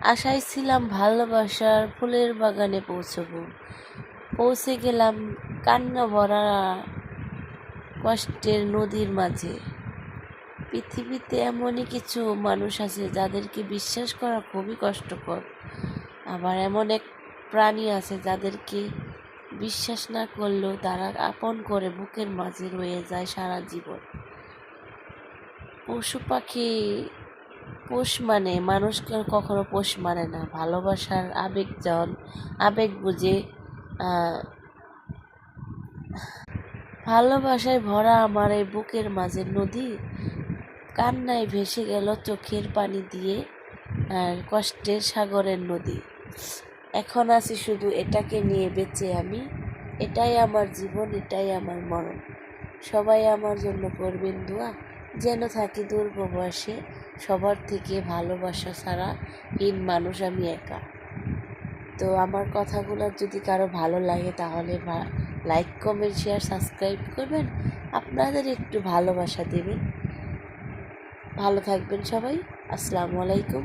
আশায় ছিলাম ভালোবাসার ফুলের বাগানে পৌঁছবো, পৌঁছে গেলাম কান্না ভরা কষ্টের নদীর মাঝে। পৃথিবীতে এমনই কিছু মানুষ আছে যাদেরকে বিশ্বাস করা খুবই কষ্টকর, আবার এমন এক প্রাণী আছে যাদেরকে বিশ্বাস না করলেও তারা আপন করে বুকের মাঝে রয়ে যায় সারা জীবন। পশু পাখি পোষ মানে, মানুষকে কখনো পোষ মানে না। ভালোবাসার আবেগ বুঝে ভালোবাসায় ভরা আমার এই বুকের মাঝে নদী কান্নায় ভেসে গেল চোখের পানি দিয়ে, আর কষ্টের সাগরের নদী। এখন আছি শুধু এটাকে নিয়ে বেঁচে আমি। এটাই আমার জীবন, এটাই আমার মরণ। সবাই আমার জন্য করবেন দোয়া, যেন থাকি দূর প্রবাসে। সবার থেকে ভালোবাসা ছাড়া হীন মানুষ আমি একা। তো আমার কথাগুলো যদি কারো ভালো লাগে তাহলে লাইক, কমেন্ট, শেয়ার, সাবস্ক্রাইব করবেন। আপনাদের একটু ভালোবাসা দেবেন। ভালো থাকবেন সবাই। আসসালামু আলাইকুম।